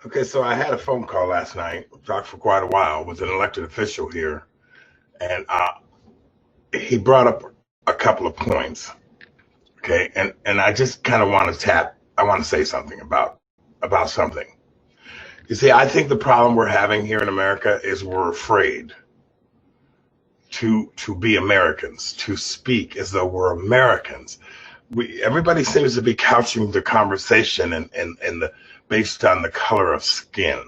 Okay, so I had a phone call last night, talked for quite a while with an elected official here, and he brought up a couple of points. Okay, and I just kind of want to I want to say something about something. You see, I think the problem we're having here in America is we're afraid to be Americans, to speak as though we're Americans. Everybody seems to be couching the conversation and the based on the color of skin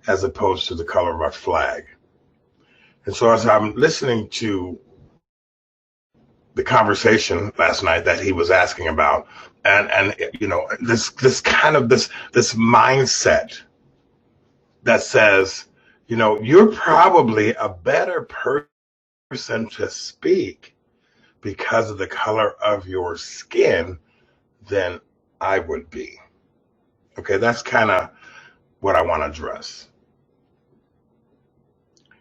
as opposed to the color of our flag. And so as I'm listening to the conversation last night that he was asking about, and this mindset that says, you're probably a better person to speak because of the color of your skin than I would be. Okay, that's kind of what I want to address.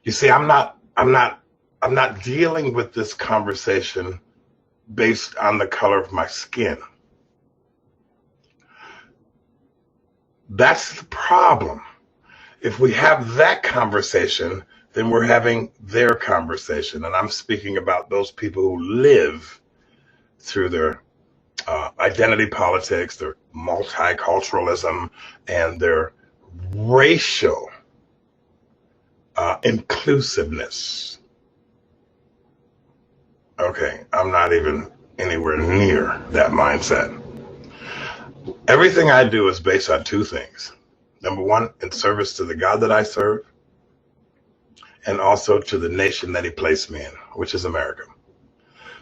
You see, I'm not dealing with this conversation based on the color of my skin. That's the problem. If we have that conversation, then we're having their conversation. And I'm speaking about those people who live through their identity politics, their multiculturalism, and their racial inclusiveness. Okay, I'm not even anywhere near that mindset. Everything I do is based on two things. Number one, in service to the God that I serve, and also to the nation that he placed me in, which is America.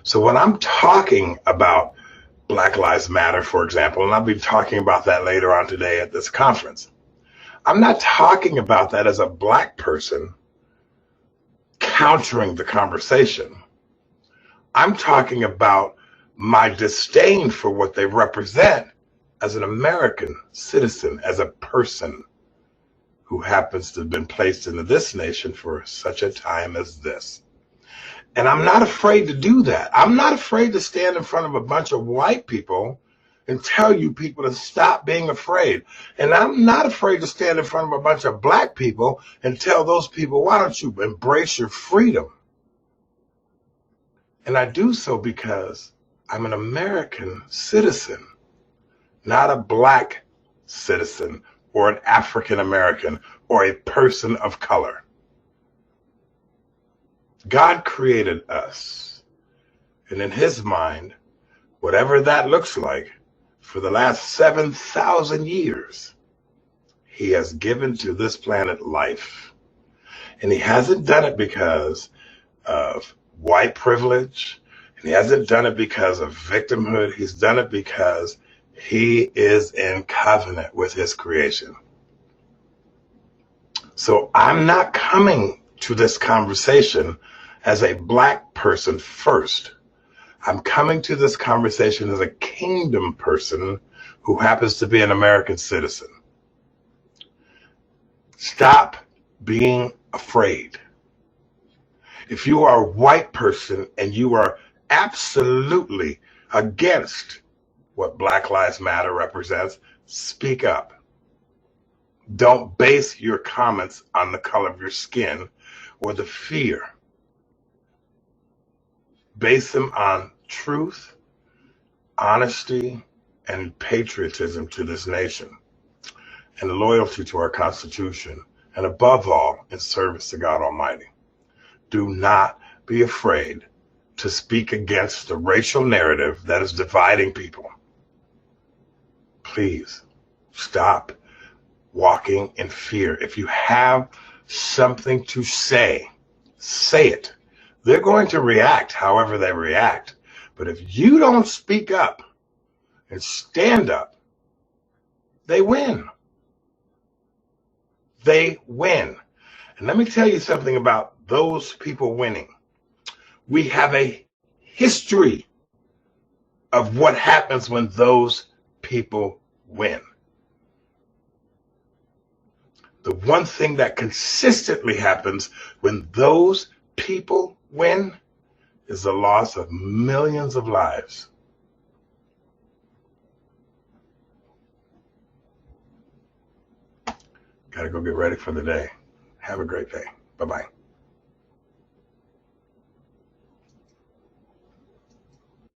So when I'm talking about Black Lives Matter, for example, and I'll be talking about that later on today at this conference, I'm not talking about that as a black person countering the conversation. I'm talking about my disdain for what they represent as an American citizen, as a person who happens to have been placed into this nation for such a time as this. And I'm not afraid to do that. I'm not afraid to stand in front of a bunch of white people and tell you people to stop being afraid. And I'm not afraid to stand in front of a bunch of black people and tell those people, why don't you embrace your freedom? And I do so because I'm an American citizen, not a black citizen or an African American or a person of color. God created us, and in his mind, whatever that looks like, for the last 7,000 years, he has given to this planet life. And he hasn't done it because of white privilege, and he hasn't done it because of victimhood. He's done it because he is in covenant with his creation. So I'm not coming to this conversation as a black person first. I'm coming to this conversation as a kingdom person who happens to be an American citizen. Stop being afraid. If you are a white person and you are absolutely against what Black Lives Matter represents, speak up. Don't base your comments on the color of your skin or the fear. Base them on truth, honesty, and patriotism to this nation, and loyalty to our Constitution, and above all, in service to God Almighty. Do not be afraid to speak against the racial narrative that is dividing people. Please stop walking in fear. If you have something to say, say it. They're going to react however they react. But if you don't speak up and stand up, they win. They win. And let me tell you something about those people winning. We have a history of what happens when those people win. The one thing that consistently happens when those people win is the loss of millions of lives. Gotta go get ready for the day. Have a great day. Bye-bye.